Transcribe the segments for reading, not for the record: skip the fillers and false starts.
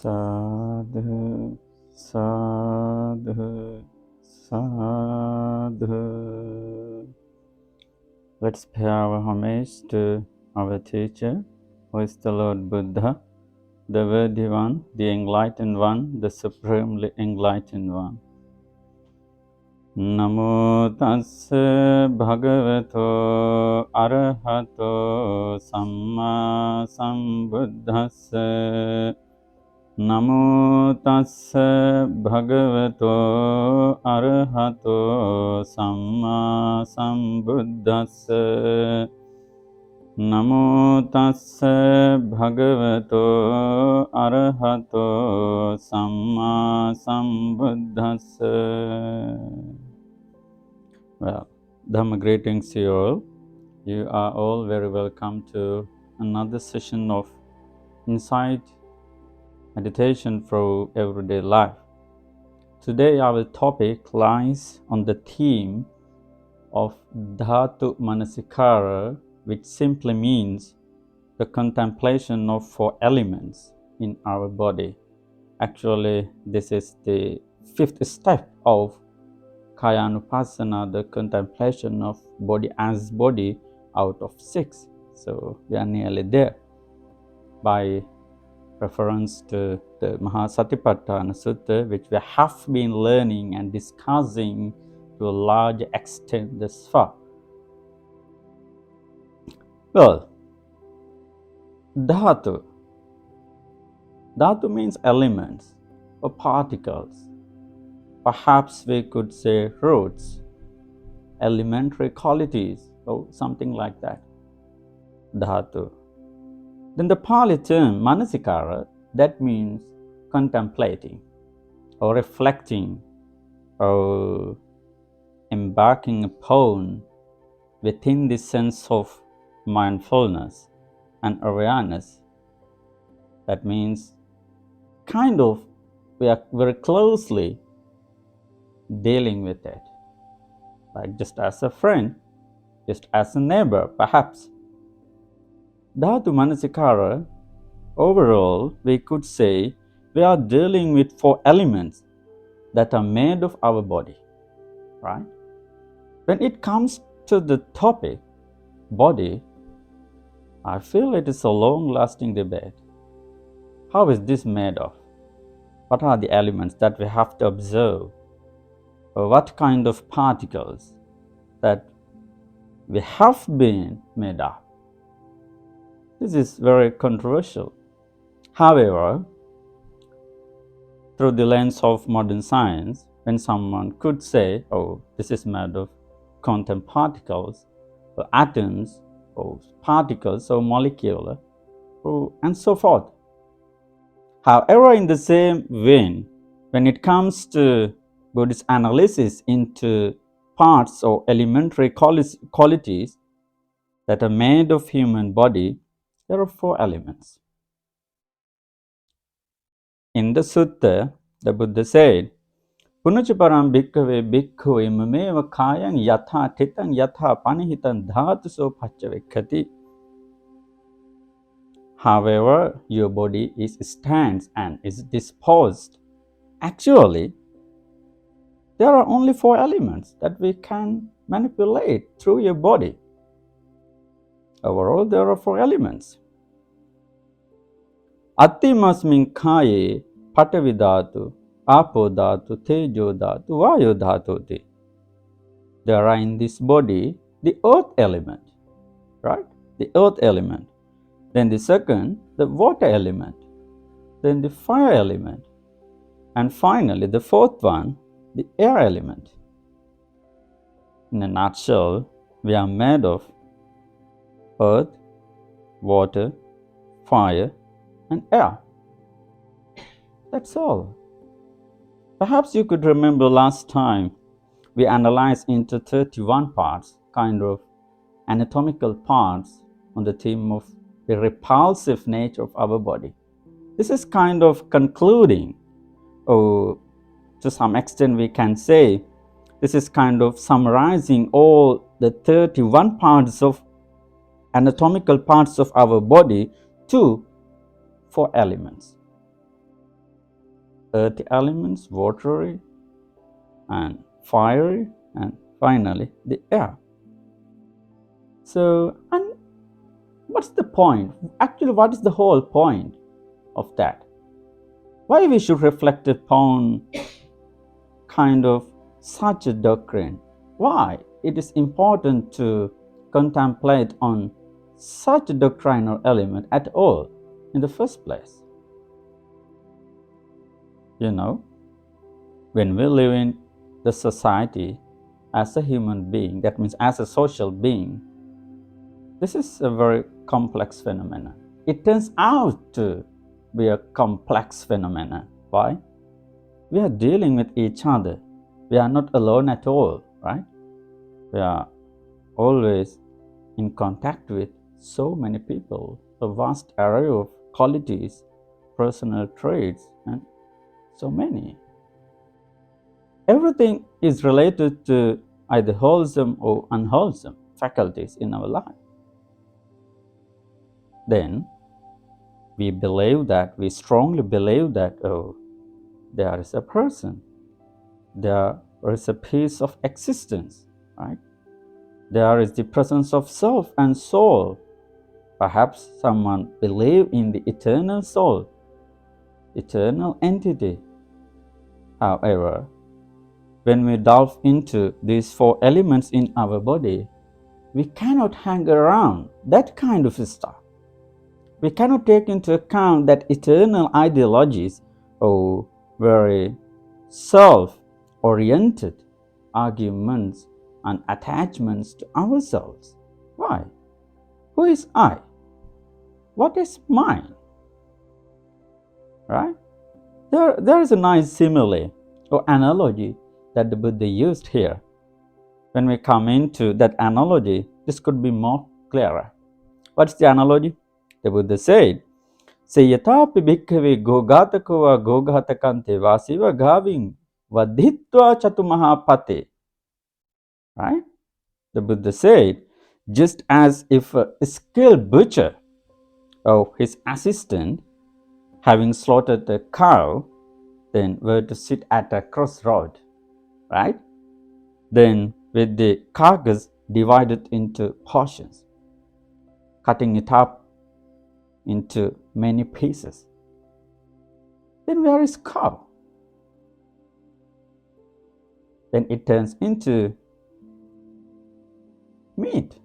Sadhu, sadhu, sadhu. Let's pay our homage to our teacher, who is the Lord Buddha, the worthy one, the enlightened one, the supremely enlightened one. Namo tassa bhagavato arahato samma sambuddhassa. Namo tassa bhagavato arahato samma sambuddhassa. Namo tassa bhagavato arahato samma sambuddhassa. Well, Dhamma Greetings to you all. You are all very welcome to another session of Insight Meditation for Everyday Life. Today our topic lies on the theme of Dhātumanasikāra, which simply means the contemplation of four elements in our body. Actually, this is the fifth step of Kāyānupassanā, the contemplation of body as body out of 6. So we are nearly there by reference to the Mahā-Satipaṭṭhāna Sutta, which we have been learning and discussing to a large extent thus far. Well, Dhātu. Dhātu means elements or particles. Perhaps we could say roots, elementary qualities, or something like that. Dhātu. Then the Pali term manasikara, that means contemplating or reflecting or embarking upon within the sense of mindfulness and awareness. That means kind of we are very closely dealing with it, like just as a friend, just as a neighbor, perhaps. Dhātumanasikāra, overall, we could say we are dealing with four elements that are made of our body, right? When it comes to the topic, body, I feel it is a long-lasting debate. How is this made of? What are the elements that we have to observe? Or what kind of particles that we have been made of? This is very controversial. However, through the lens of modern science, when someone could say, oh, this is made of quantum particles, or atoms, or particles, or molecular, and so forth. However, in the same vein, when it comes to Buddhist analysis into parts or elementary qualities that are made of human body, there are four elements. In the sutta, the Buddha said, Punacaparam bhikkhave bhikkhu imameva kāyang yatha titang yatha panihitam dhātuso paccavekkhati. However, your body stands and is disposed. Actually, there are only four elements that we can manipulate through your body. Overall, there are four elements. Attimasmin kāye patavi dhātu, apo dhātu, tejo dhātu, vayo dhātu. There are in this body the earth element, right? The earth element. Then the second, the water element. Then the fire element. And finally, the fourth one, the air element. In a nutshell, we are made of earth, water, fire, and air. That's all. Perhaps you could remember last time we analyzed into 31 parts, kind of anatomical parts, on the theme of the repulsive nature of our body. This is kind of concluding, or to some extent we can say, this is kind of summarizing all the 31 parts of anatomical parts of our body to 4 elements. earthy elements, watery and fiery, and finally the air. So, and what's the point? Actually, what is the whole point of that? Why we should reflect upon kind of such a doctrine? Why it is important to contemplate on such a doctrinal element at all in the first place? You know, when we live in the society as a human being, that means as a social being, this is a very complex phenomenon. It turns out to be a complex phenomenon. Why? We are dealing with each other. We are not alone at all, right? We are always in contact with so many people, a vast array of qualities, personal traits, and so many. Everything is related to either wholesome or unwholesome faculties in our life. Then we strongly believe that, oh, there is a person, there is a piece of existence, right? There is the presence of self and soul. Perhaps someone believes in the eternal soul, eternal entity. However, when we delve into these four elements in our body, we cannot hang around that kind of stuff. We cannot take into account that eternal ideologies or very self-oriented arguments and attachments to ourselves. Why? Who is I? What is mine? Right? There is a nice simile or analogy that the Buddha used here. When we come into that analogy, this could be more clearer. What's the analogy? The Buddha said, Seyatapi bhikkhave gogatako gogatakante vasiva gaving vadhitva chatumahapate. Right? The Buddha said, just as if a skilled butcher or his assistant, having slaughtered a cow, then were to sit at a crossroad, right? Then with the carcass divided into portions, cutting it up into many pieces. Then where is cow? Then it turns into meat.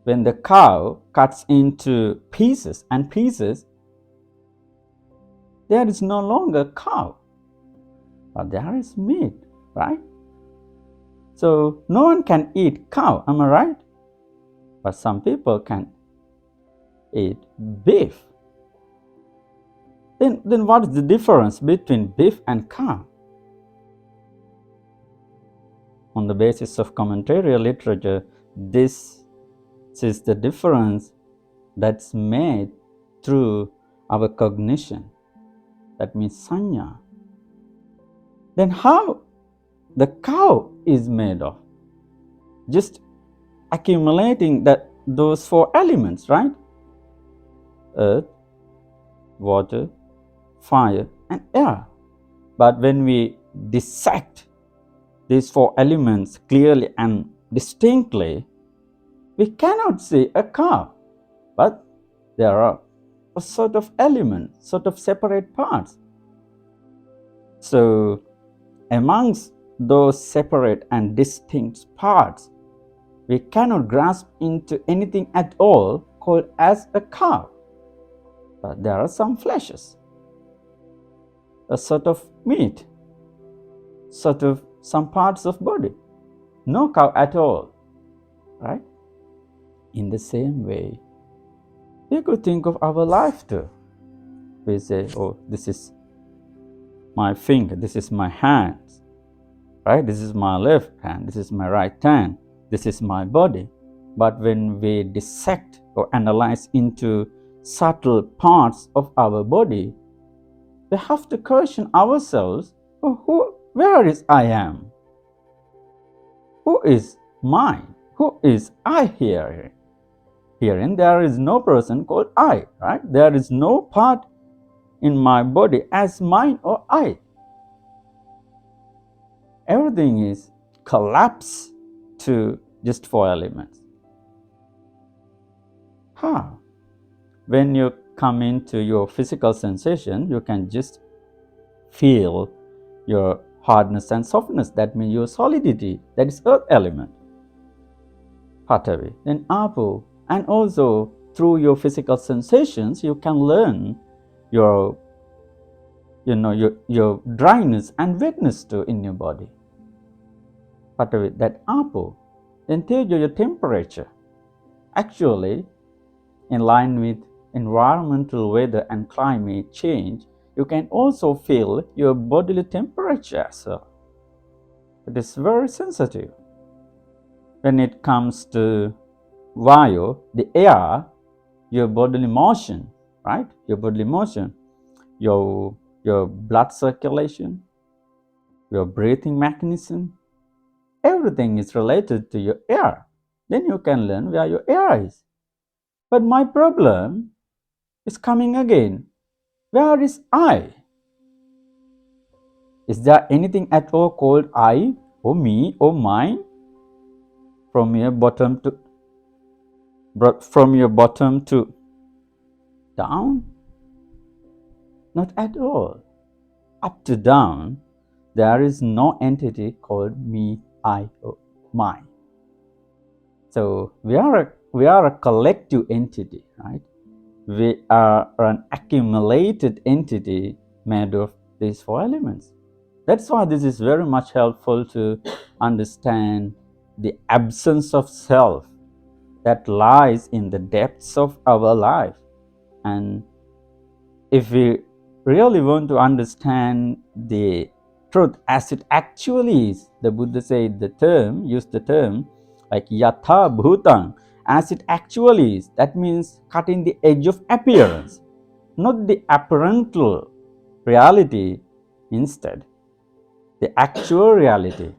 When the cow cuts into pieces and pieces, there is no longer cow, but there is meat, right? So no one can eat cow, am I right? But some people can eat beef. Then what is the difference between beef and cow? On the basis of commentarial literature, this is the difference that's made through our cognition. That means sanya. Then how the cow is made of? Just accumulating those four elements, right? Earth, water, fire, and air. But when we dissect these four elements clearly and distinctly, we cannot see a cow, but there are a sort of elements, sort of separate parts. So amongst those separate and distinct parts, we cannot grasp into anything at all called as a cow. But there are some fleshes, a sort of meat, sort of some parts of body. No cow at all, right? In the same way, we could think of our life too. We say, oh, this is my finger, this is my hand, right? This is my left hand, this is my right hand, this is my body. But when we dissect or analyze into subtle parts of our body, we have to question ourselves, oh, where is I am? Who is mine? Who is I here? Herein there is no person called I, right? There is no part in my body as mine or I. Everything is collapsed to just four elements. How? When you come into your physical sensation, you can just feel your hardness and softness. That means your solidity. That is earth element. Patavi, then Apu, and also through your physical sensations, you can learn your dryness and wetness too in your body. Patavi, that Apu, then Tejo, your temperature. Actually, in line with environmental weather and climate change, you can also feel your bodily temperature as well. It is very sensitive. When it comes to Vayu, the air, your bodily motion, right? Your bodily motion, your blood circulation, your breathing mechanism, everything is related to your air. Then you can learn where your air is. But my problem is coming again. Where is I? Is there anything at all called I or me or mine? From your bottom to down? Not at all. Up to down, there is no entity called me, I, or mine. So we are a collective entity, right? We are an accumulated entity made of these four elements. That's why this is very much helpful to understand the absence of self that lies in the depths of our life. And if we really want to understand the truth as it actually is, the Buddha used the term like yatha bhutang, as it actually is. That means cutting the edge of appearance, not the apparental reality, instead the actual reality.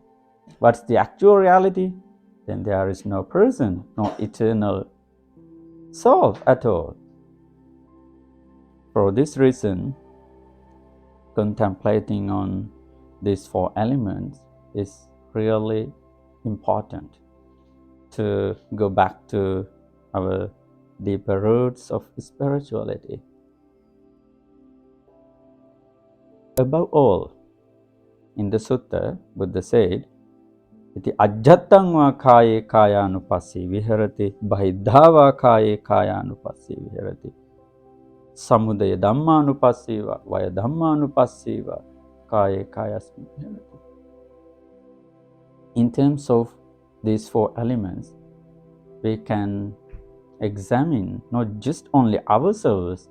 What's the actual reality? Then there is no person, no eternal soul at all. For this reason, contemplating on these four elements is really important to go back to our deeper roots of spirituality. Above all, in the sutta, Buddha said, iti ajjatang va kāye kāyānupassi viharati bahiddhā va kāye kāyānupassi viharati samudaya dhammanupassiva vaya dhammanupassiva kāye kāyasmi viharati. In terms of these four elements, we can examine not just only ourselves,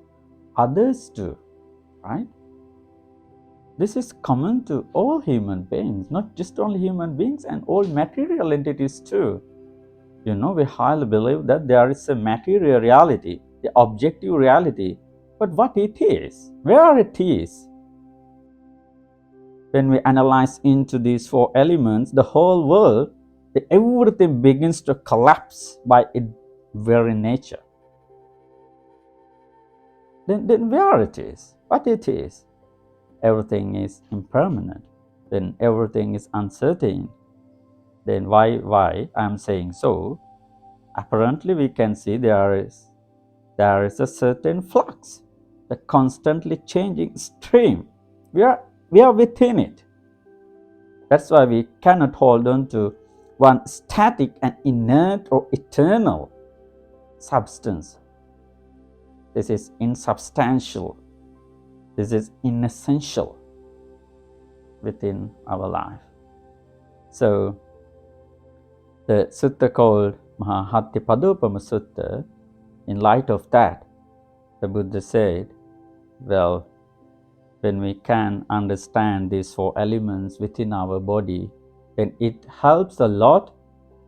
others too, right? This is common to all human beings, not just only human beings, and all material entities too. We highly believe that there is a material reality, the objective reality, but what it is, where it is. When we analyze into these four elements, the whole world, everything begins to collapse by its very nature. Then where it is, what it is. Everything is impermanent, then everything is uncertain. Then why I am saying so? Apparently we can see there is a certain flux, the constantly changing stream. We are within it. That's why we cannot hold on to one static and inert or eternal substance. This is insubstantial. This is inessential within our life. So, the sutta called Mahā-Satipaṭṭhāna Sutta, in light of that, the Buddha said, well, when we can understand these four elements within our body, then it helps a lot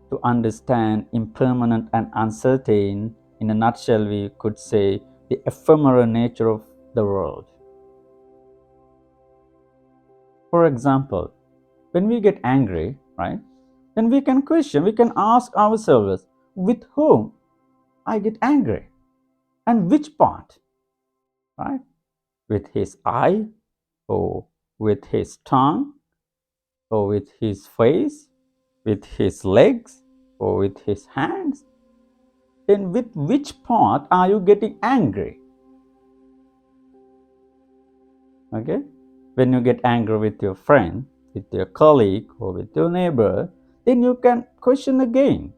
to understand impermanent and uncertain. In a nutshell, we could say the ephemeral nature of the world. For example, when we get angry, right, then we can ask ourselves, with whom I get angry and which part, right? with his eye, or with his tongue, or with his face, with his legs, or with his hands, then with which part are you getting angry? Okay? When you get angry with your friend, with your colleague, or with your neighbor, then you can question again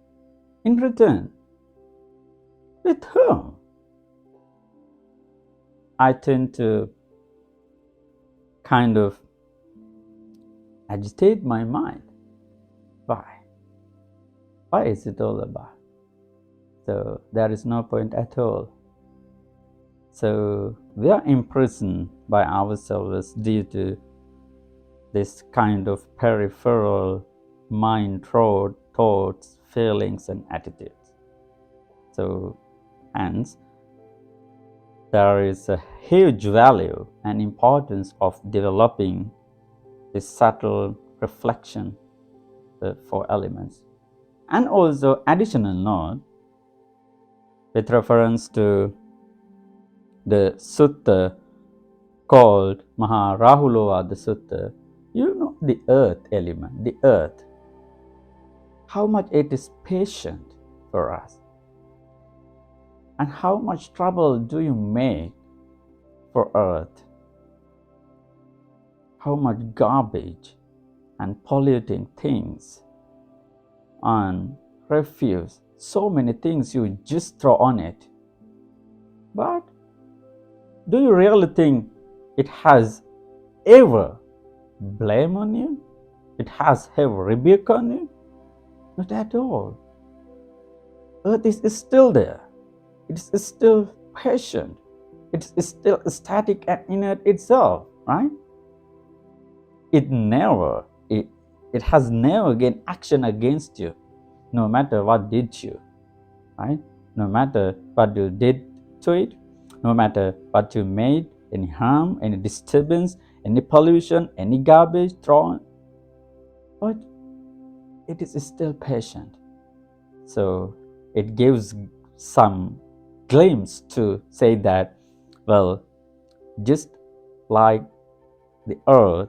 in return. With whom? I tend to kind of agitate my mind. Why? Why is it all about? So there is no point at all. So we are imprisoned by ourselves due to this kind of peripheral mind thoughts, feelings, and attitudes. So hence, there is a huge value and importance of developing this subtle reflection, the four elements. And also additional note with reference to the sutta called Mahā-Rahulāvada Sutta. You know the earth element, the earth, how much it is patient for us, and how much trouble do you make for earth, how much garbage and polluting things and refuse, so many things you just throw on it. But do you really think it has ever blame on you? It has ever rebuke on you? Not at all. Earth is still there. It is still patient. It is still static and inert itself, right? It has never gained action against you, no matter what did you, right? No matter what you did to it, no matter what you made, any harm, any disturbance, any pollution, any garbage thrown, but it is still patient. So it gives some glimpse to say that, well, just like the earth,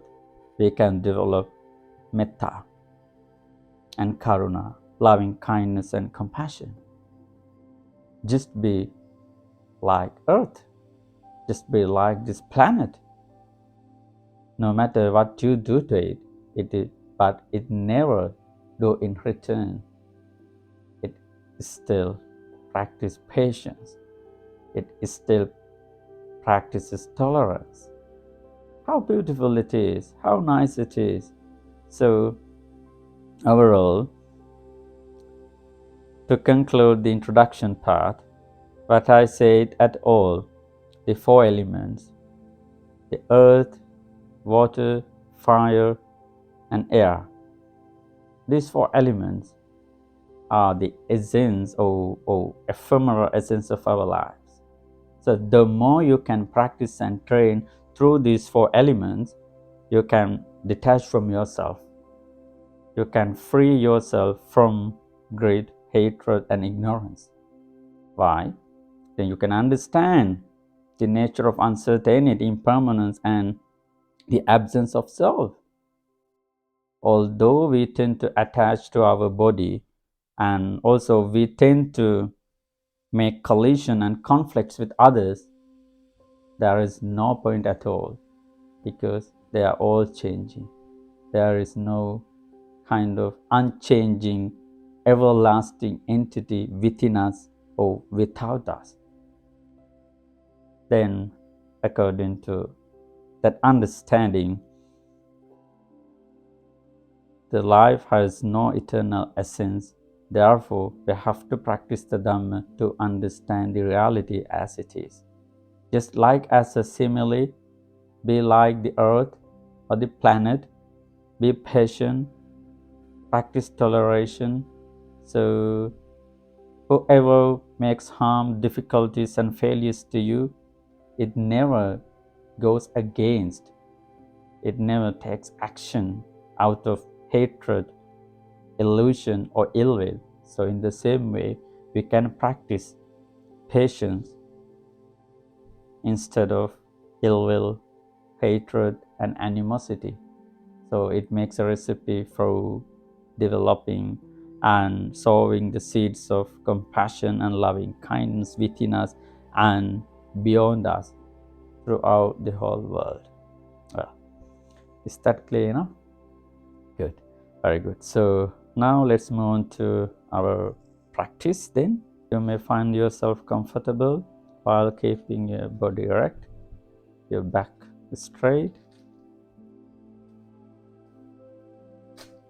we can develop metta and karuna, loving kindness and compassion. Just be like earth, just be like this planet. No matter what you do to it, but it never do in return. It still practices patience. It still practices tolerance. How beautiful it is, how nice it is. So overall, to conclude the introduction part, what I said at all, the four elements, the earth, water, fire, and air. These four elements are the essence or ephemeral essence of our lives. So the more you can practice and train through these four elements, you can detach from yourself. You can free yourself from greed, hatred, and ignorance. Why? Then you can understand the nature of uncertainty, impermanence, and the absence of self. Although we tend to attach to our body, and also we tend to make collision and conflicts with others, there is no point at all, because they are all changing. There is no kind of unchanging, everlasting entity within us or without us. Then, according to that understanding, the life has no eternal essence. Therefore, we have to practice the Dhamma to understand the reality as it is. Just like as a simile, be like the earth or the planet, be patient, practice toleration. So whoever makes harm, difficulties, and failures to you, it never goes against, it never takes action out of hatred, illusion, or ill will. So in the same way, we can practice patience instead of ill will, hatred, and animosity. So it makes a recipe for developing and sowing the seeds of compassion and loving kindness within us and beyond us throughout the whole world. Well, is that clear enough? Good. Very good. So now let's move on to our practice then. You may find yourself comfortable while keeping your body erect, your back straight.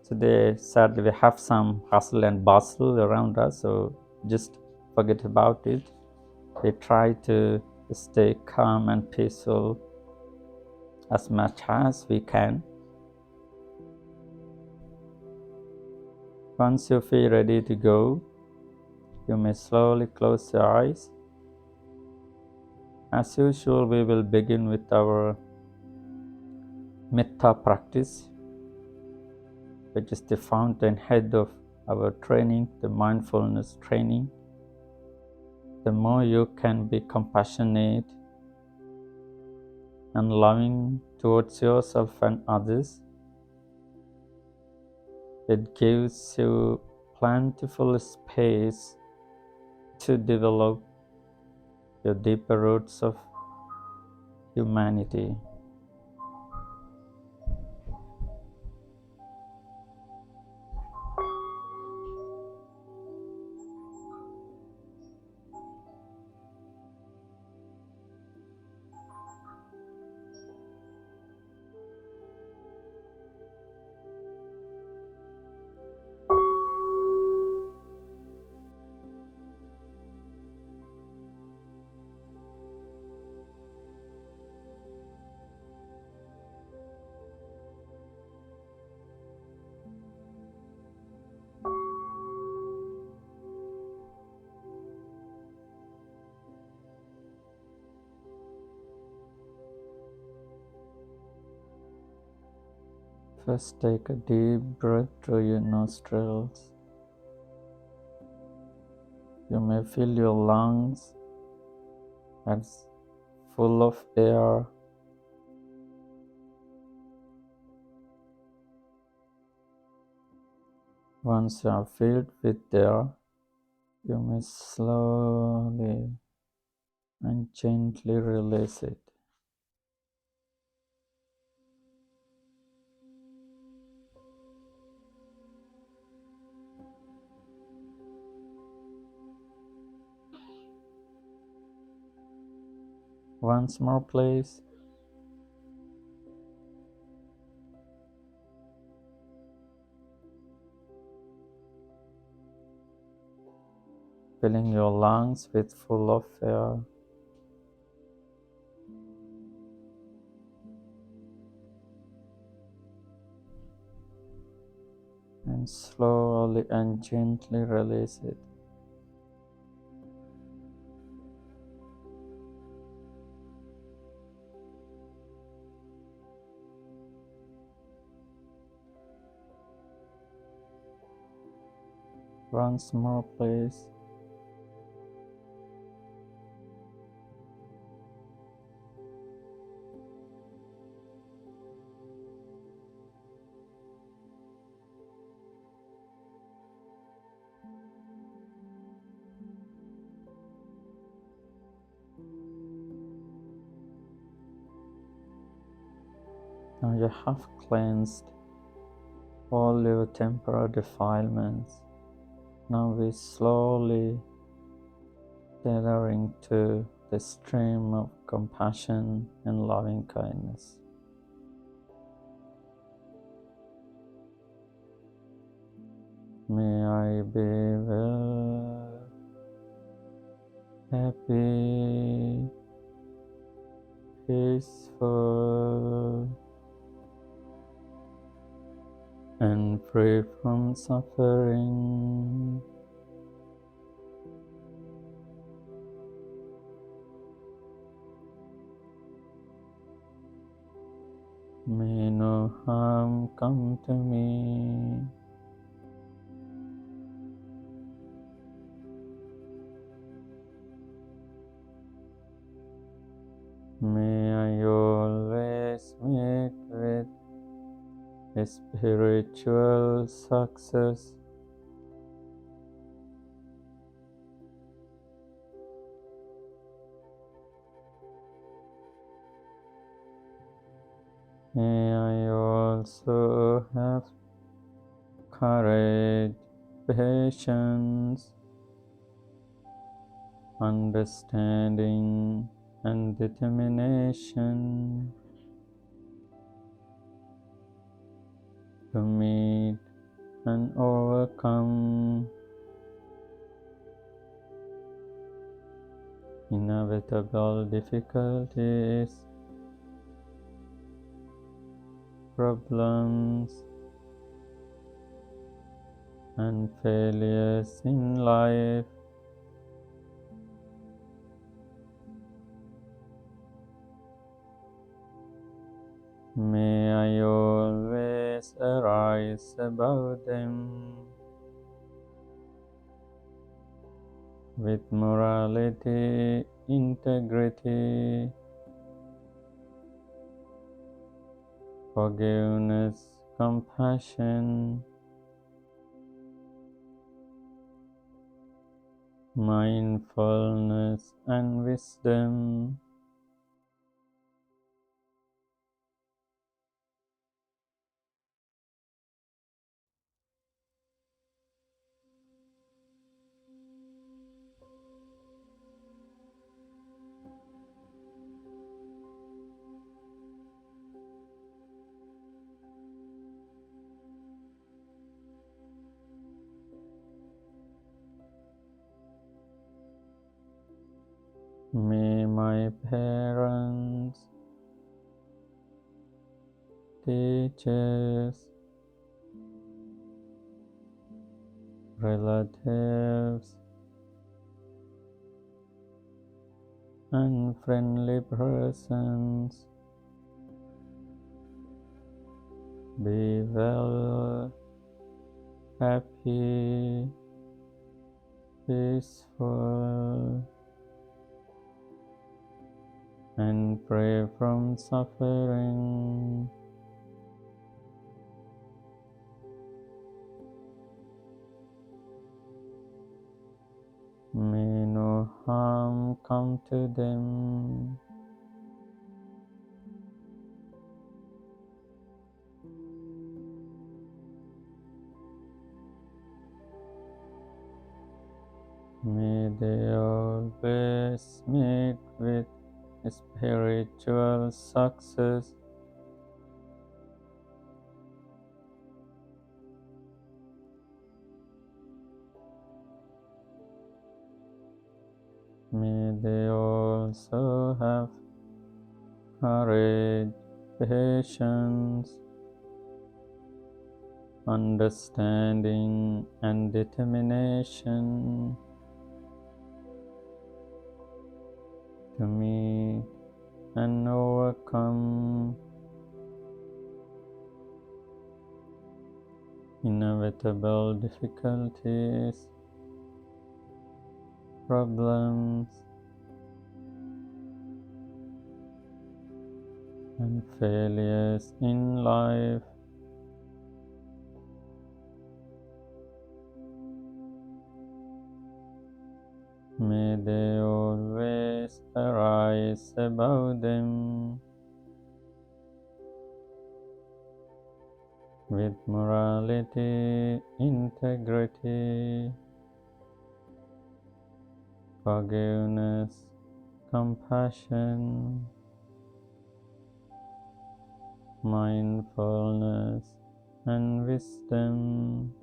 Today, sadly, we have some hustle and bustle around us, so just forget about it. We try to stay calm and peaceful as much as we can. Once you feel ready to go, you may slowly close your eyes. As usual, we will begin with our metta practice, which is the fountainhead of our training, the mindfulness training. The more you can be compassionate and loving towards yourself and others, it gives you plentiful space to develop your deeper roots of humanity. First, take a deep breath through your nostrils. You may feel your lungs as full of air. Once you are filled with air, you may slowly and gently release it. Once more, please. Filling your lungs with full of air. And slowly and gently release it. Once more, please. Now you have cleansed all your temporal defilements. Now we slowly tethering to the stream of compassion and loving kindness. May I be well, happy, peaceful, and free from suffering. May no harm come to me. May I spiritual success. May I also have courage, patience, understanding, and determination to meet and overcome inevitable difficulties, problems, and failures in life. May I always arise above them with morality, integrity, forgiveness, compassion, mindfulness, and wisdom. May my parents, teachers, relatives, and friendly persons be well, happy, peaceful, and free from suffering. May no harm come to them. May they always meet with spiritual success. May they also have courage, patience, understanding, and determination to meet and overcome inevitable difficulties, problems, and failures in life. May they always arise above them with morality, integrity, forgiveness, compassion, mindfulness, and wisdom.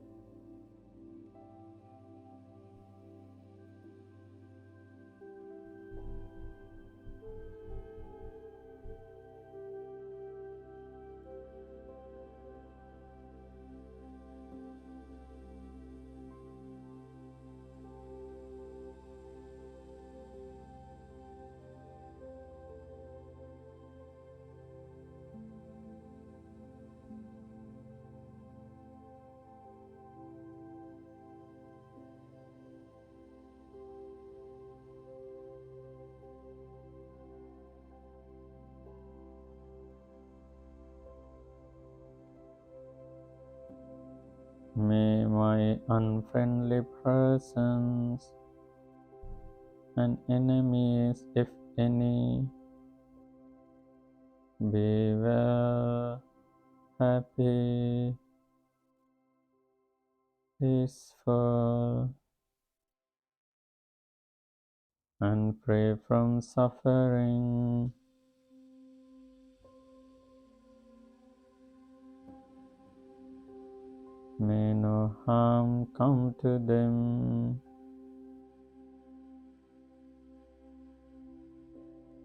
by unfriendly persons and enemies, if any. Be well, happy, peaceful, and free from suffering. May no harm come to them.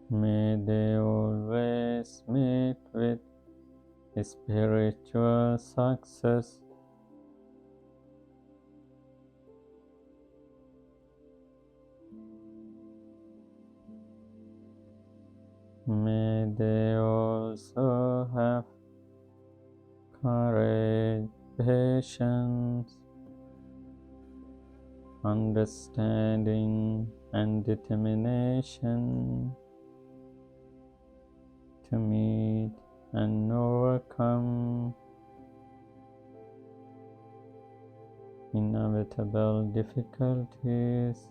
May they always meet with spiritual success. May they also have courage, patience, understanding, and determination to meet and overcome inevitable difficulties,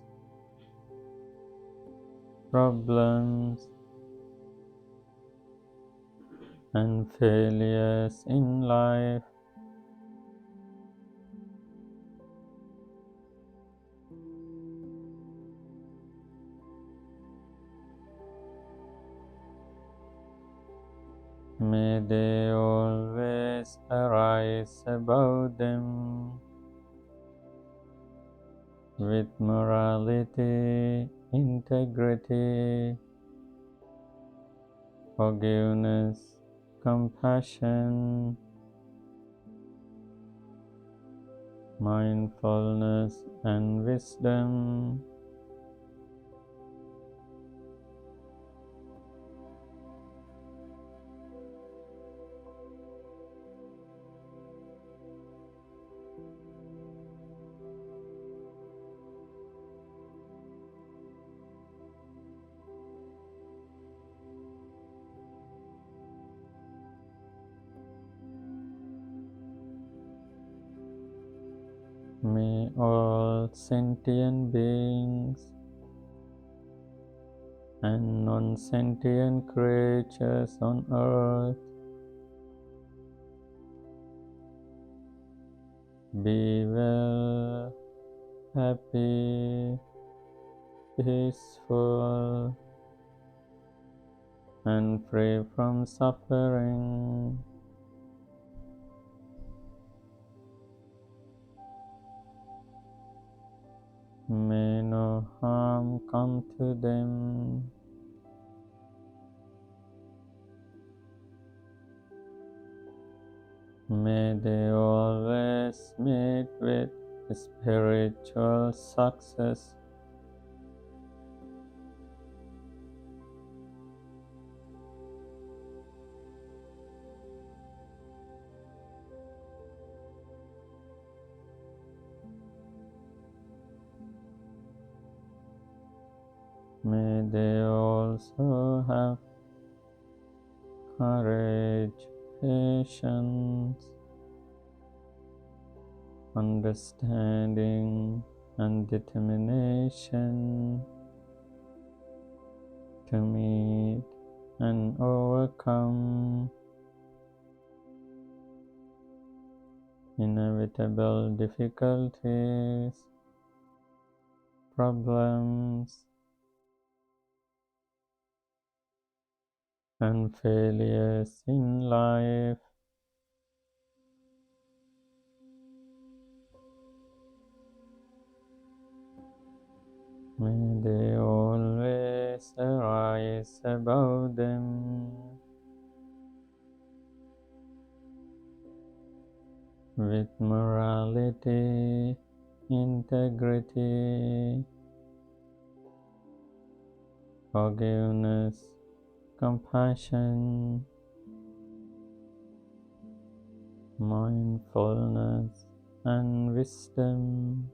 problems, and failures in life. May they always arise above them with morality, integrity, forgiveness, compassion, mindfulness, and wisdom. May all sentient beings and non-sentient creatures on earth be well, happy, peaceful, and free from suffering. May no harm come to them. May they always meet with spiritual success. May they also have courage, patience, understanding, and determination to meet and overcome inevitable difficulties, problems, and failures in life. May they always arise above them with morality, integrity, forgiveness, compassion, mindfulness, and wisdom.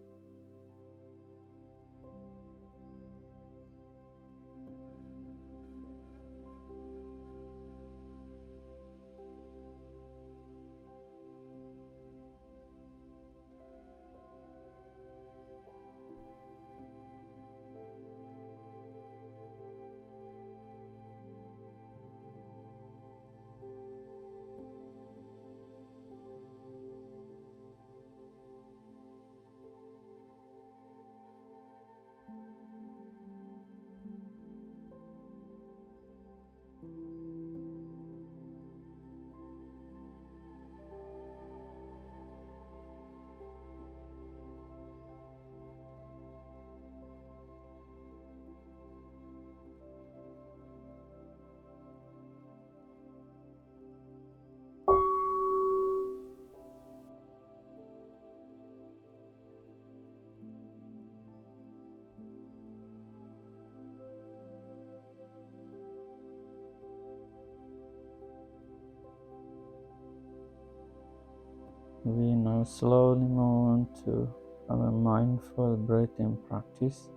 Now slowly move on to our mindful breathing practice.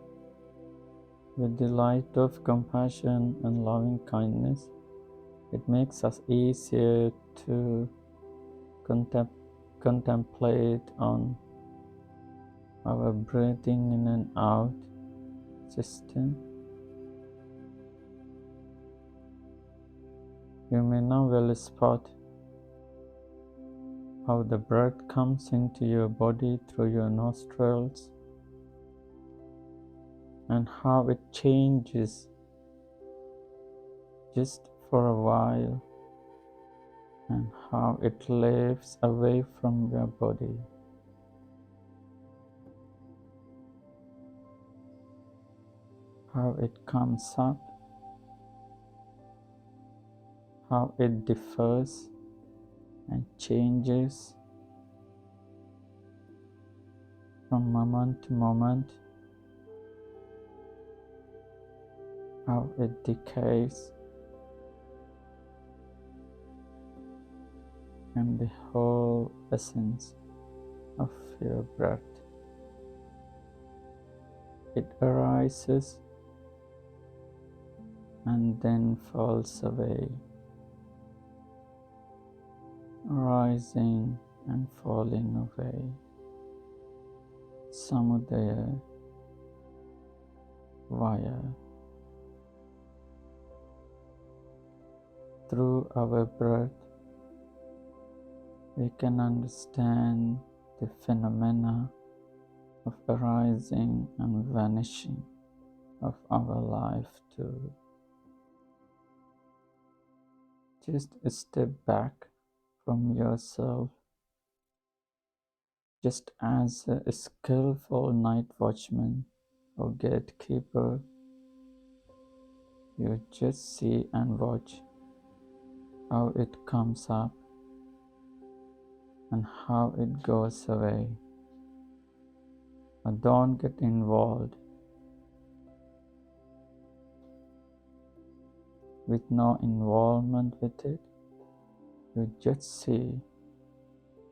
With the light of compassion and loving kindness, it makes us easier to contemplate on our breathing in and out system. You may now well spot how the breath comes into your body through your nostrils and how it changes just for a while and how it leaves away from your body. How it comes up, how it differs and changes from moment to moment, how it decays, and the whole essence of your breath. It arises and then falls away, rising and falling away. Samudaya Vaya. Through our breath, we can understand the phenomena of arising and vanishing of our life too. Just step back from yourself, just as a skillful night watchman or gatekeeper. You just see and watch how it comes up and how it goes away. But don't get involved. With no involvement with it, you just see,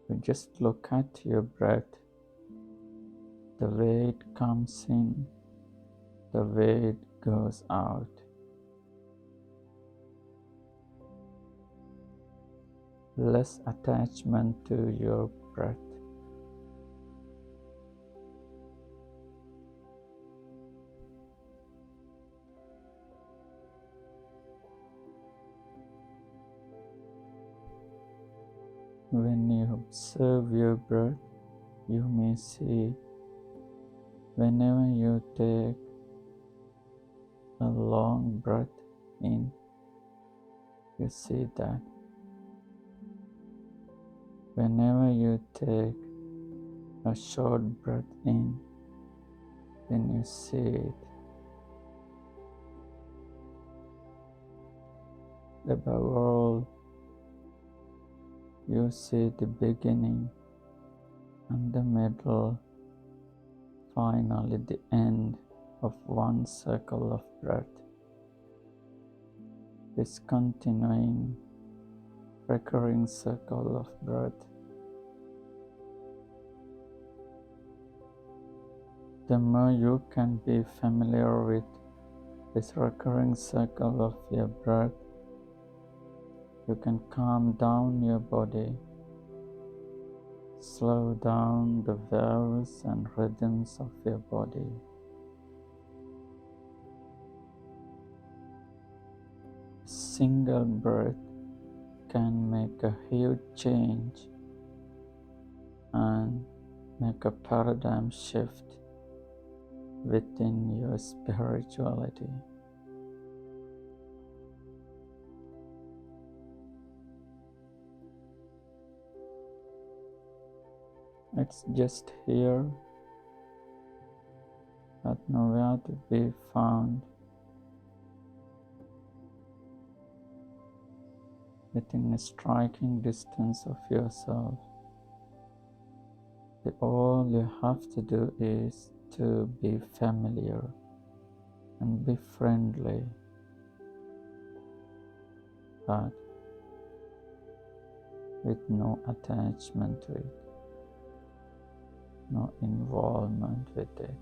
you just look at your breath, the way it comes in, the way it goes out. Less attachment to your breath. When you observe your breath, you may see whenever you take a long breath in, you see that. Whenever you take a short breath in, then you see it. Above all, you see the beginning and the middle, finally the end of one circle of breath. This continuing, recurring circle of breath. The more you can be familiar with this recurring circle of your breath, you can calm down your body, slow down the waves and rhythms of your body. A single breath can make a huge change and make a paradigm shift within your spirituality. It's just here, but nowhere to be found. Within a striking distance of yourself. All you have to do is to be familiar and be friendly, but with no attachment to it. no involvement with it.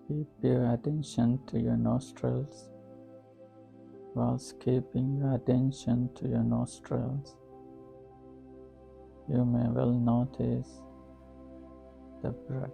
Keep your attention to your nostrils. Whilst keeping your attention to your nostrils, you may well notice the breath.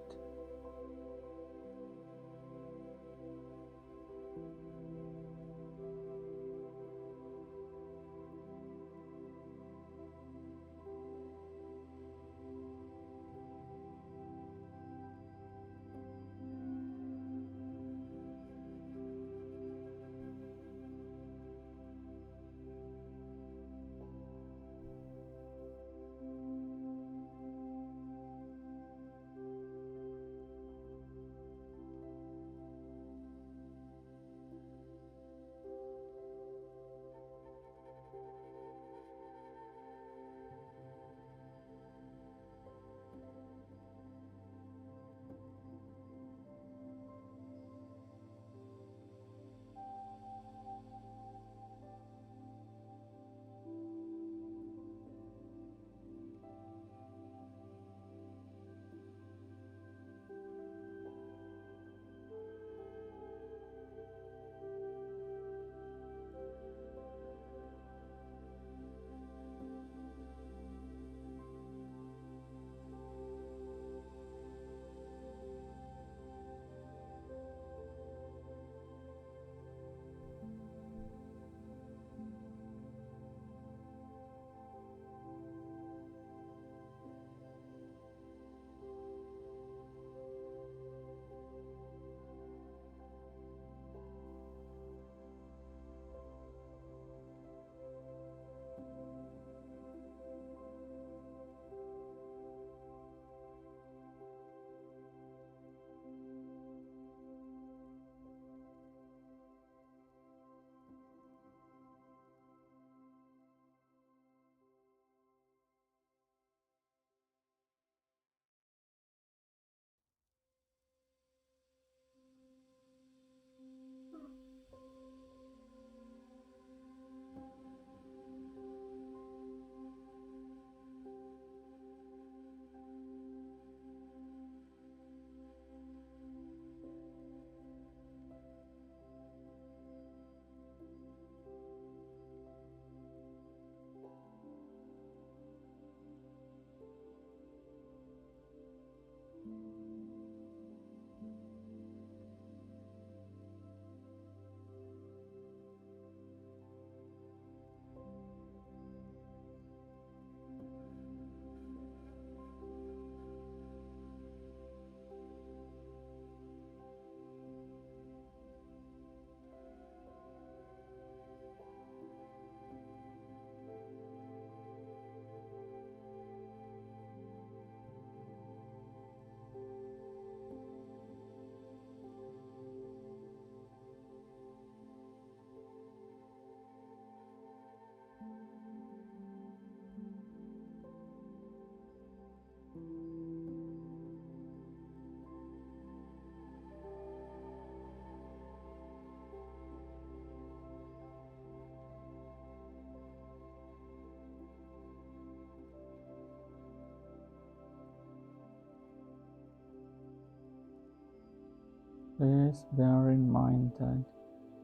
Please bear in mind that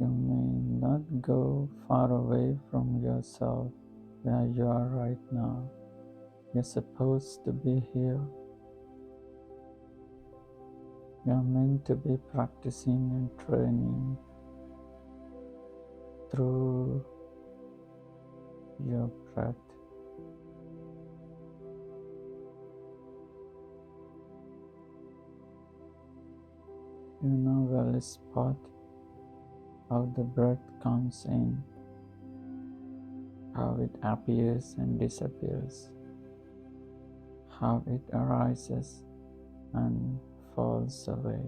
you may not go far away from yourself where you are right now. You're supposed to be here. You're meant to be practicing and training through your breath. You know well spot how the breath comes in, how it appears and disappears, how it arises and falls away.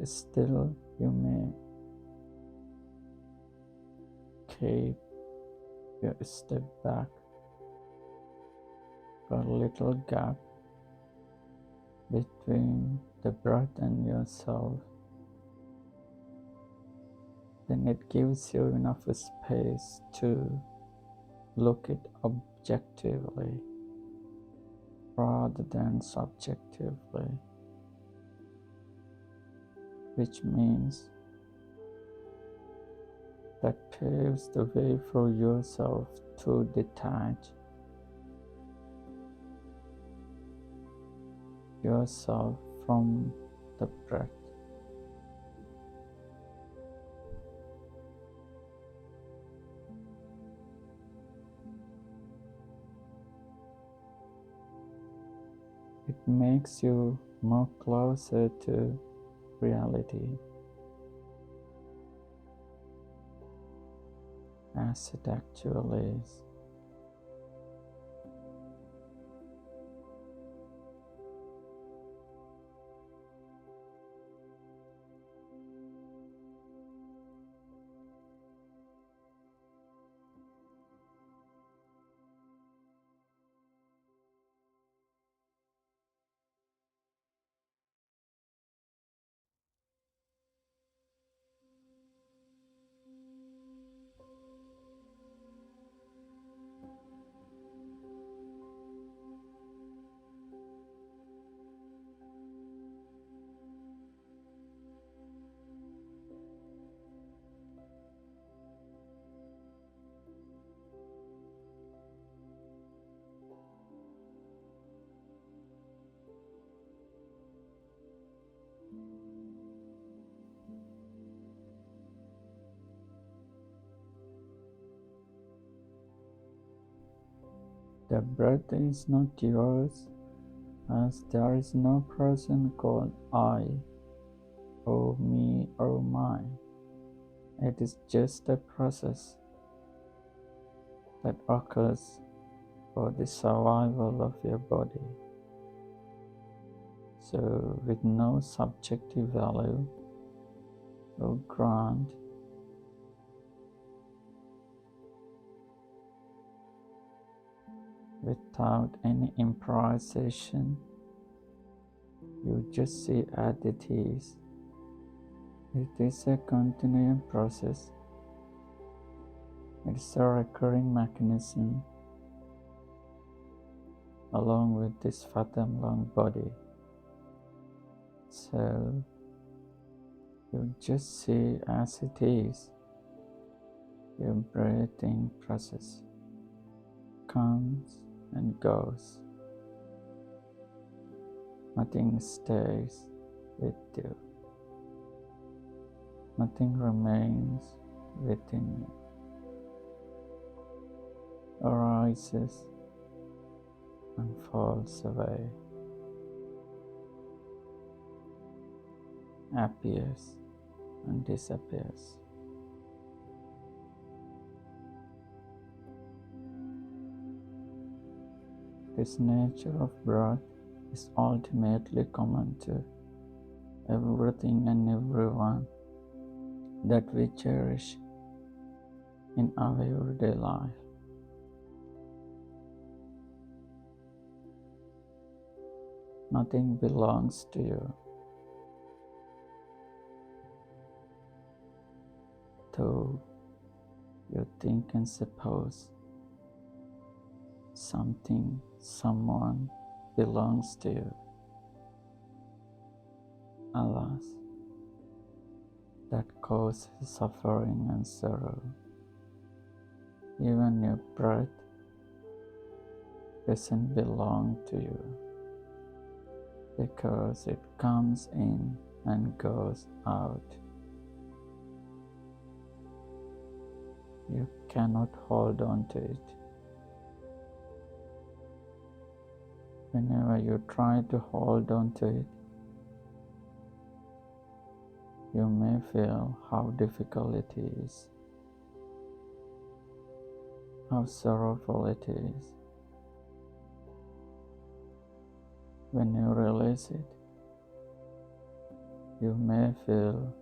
Still, you may keep your step back for a little gap between the breath and yourself. Then it gives you enough space to look it objectively rather than subjectively, which means that paves the way for yourself to detach yourself from the breath. It makes you more closer to reality as it actually is. The breath is not yours, as there is no person called I, or me, or mine. It is just a process that occurs for the survival of your body. So, with no subjective value or grant, without any improvisation, you just see as it is. It is a continuing process. It is a recurring mechanism along with this fathom-long body. So you just see as it is. Your breathing process comes and goes. Nothing stays with you. Nothing remains within you. Arises and falls away. Appears and disappears. This nature of breath is ultimately common to everything and everyone that we cherish in our everyday life. Nothing belongs to you, though you think and suppose something, someone belongs to you. Alas, that causes suffering and sorrow. Even your breath doesn't belong to you because it comes in and goes out. You cannot hold on to it. Whenever you try to hold on to it, you may feel how difficult it is, how sorrowful it is. When you release it, you may feel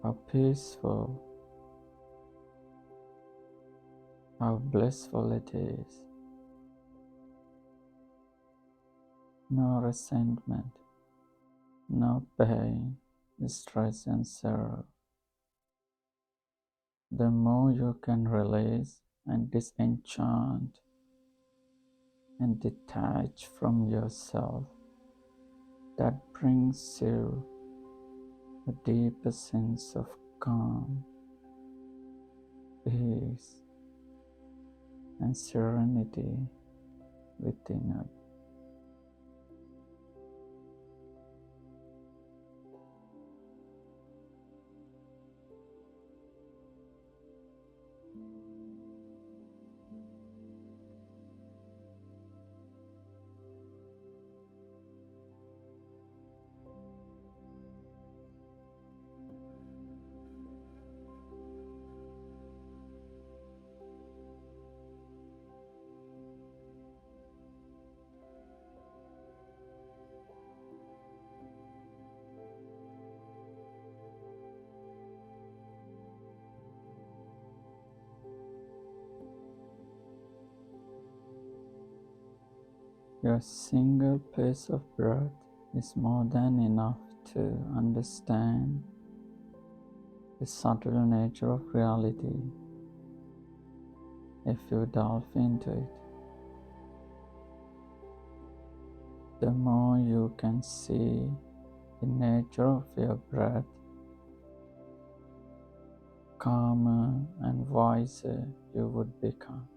how peaceful, how blissful it is. No resentment, no pain, stress and sorrow. The more you can release and disenchant and detach from yourself, that brings you a deeper sense of calm, peace, and serenity within you. Your single pace of breath is more than enough to understand the subtle nature of reality if you delve into it. The more you can see the nature of your breath, calmer and wiser you would become.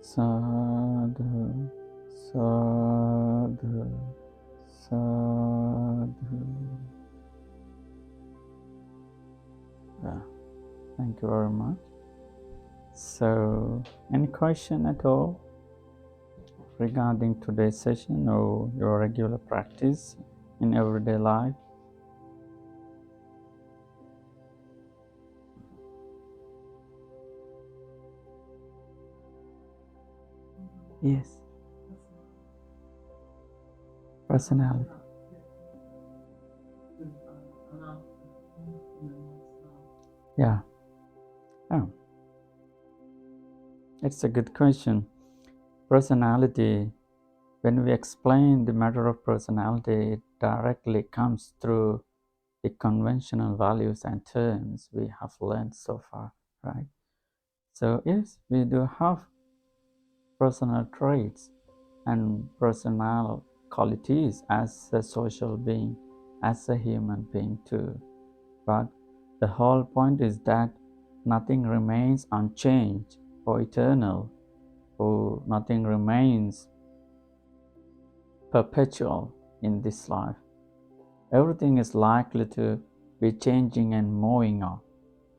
Sadhu, sadhu, sadhu. Yeah, thank you very much. So, any question at all regarding today's session or your regular practice in everyday life? Yes. Personality. Yeah. Oh. It's a good question. Personality, when we explain the matter of personality, it directly comes through the conventional values and terms we have learned so far. right? So yes, we do have personal traits and personal qualities as a social being, as a human being too. But the whole point is that nothing remains unchanged or eternal, or nothing remains perpetual in this life. Everything is likely to be changing and moving on,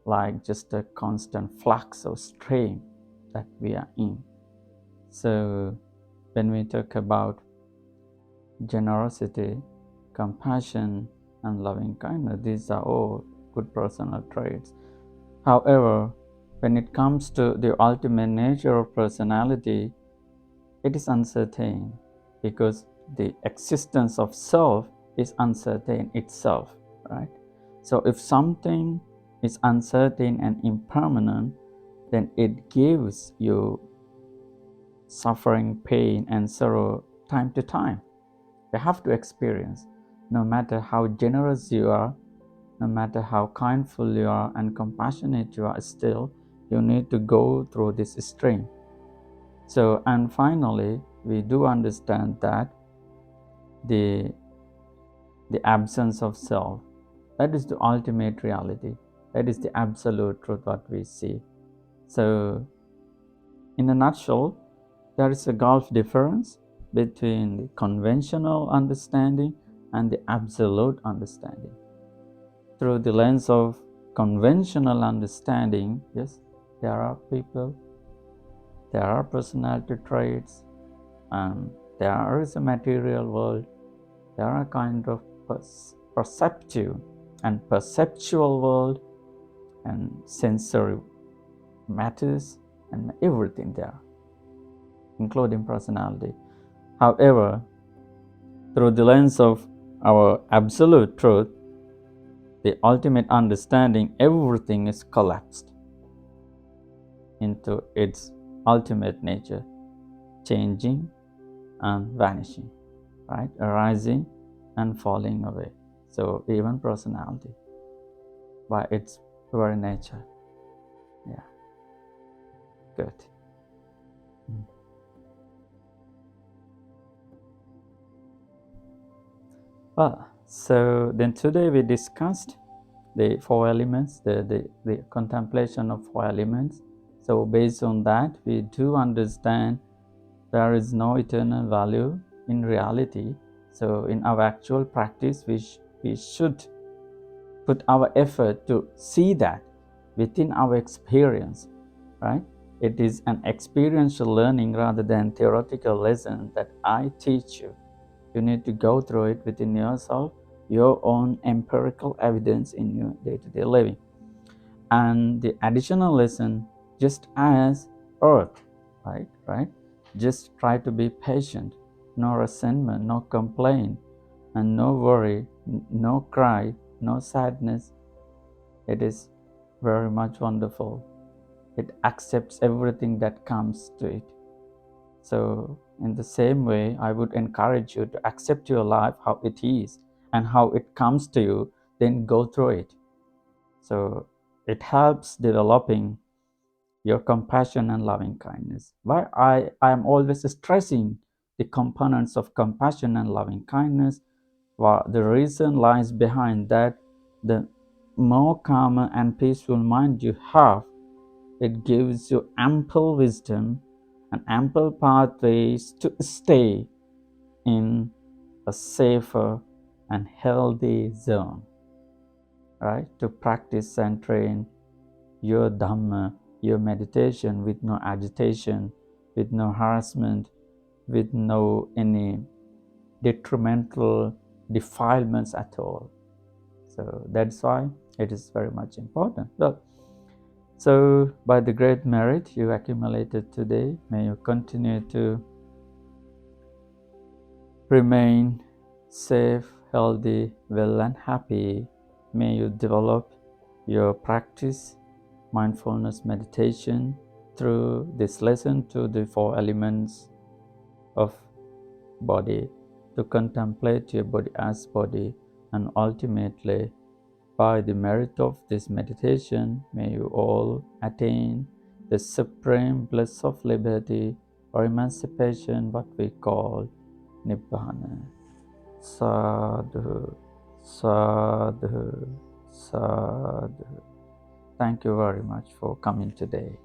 like just a constant flux or stream that we are in. So when we talk about generosity, compassion, and loving kindness, these are all good personal traits. However, when it comes to the ultimate nature of personality, it is uncertain, because the existence of self is uncertain itself, right? So if something is uncertain and impermanent, then it gives you suffering, pain, and sorrow time to time. You have to experience. No matter how generous you are, no matter how kindful you are and compassionate you are, still you need to go through this stream. So, and finally, we do understand that the absence of self, that is the ultimate reality. That is the absolute truth what we see. So, in a nutshell, there is a gulf difference between the conventional understanding and the absolute understanding. Through the lens of conventional understanding, yes, there are people, there are personality traits, and there is a material world, there are kind of perceptive and perceptual world, and sensory matters, and everything there, including personality. However, through the lens of our absolute truth, the ultimate understanding, everything is collapsed into its ultimate nature, changing and vanishing, right? Arising and falling away. So even personality, by its very nature. Yeah, good. Well, so then today we discussed the four elements, the contemplation of four elements. So based on that, we do understand there is no eternal value in reality. So in our actual practice, we should put our effort to see that within our experience, right? It is an experiential learning rather than theoretical lesson that I teach you. You need to go through it within yourself, your own empirical evidence in your day-to-day living. And the additional lesson, just as earth, right? Just try to be patient, no resentment, no complaint, and no worry, no cry, no sadness. It is very much wonderful. It accepts everything that comes to it. So in the same way, I would encourage you to accept your life how it is and how it comes to you, then go through it. So it helps developing your compassion and loving kindness. Why I am always stressing the components of compassion and loving kindness. Well, the reason lies behind that. The more calmer and peaceful mind you have, it gives you ample wisdom and ample pathways to stay in a safer and healthy zone, right? To practice and train your Dhamma, your meditation with no agitation, with no harassment, with no any detrimental defilements at all. So that's why it is very much important. Well, so by the great merit you accumulated today, may you continue to remain safe, healthy, well and happy. May you develop your practice, mindfulness meditation, through this lesson to the four elements of body, to contemplate your body as body, and ultimately by the merit of this meditation, may you all attain the supreme bliss of liberty or emancipation, what we call Nibbana. Sadhu, sadhu, sadhu. Thank you very much for coming today.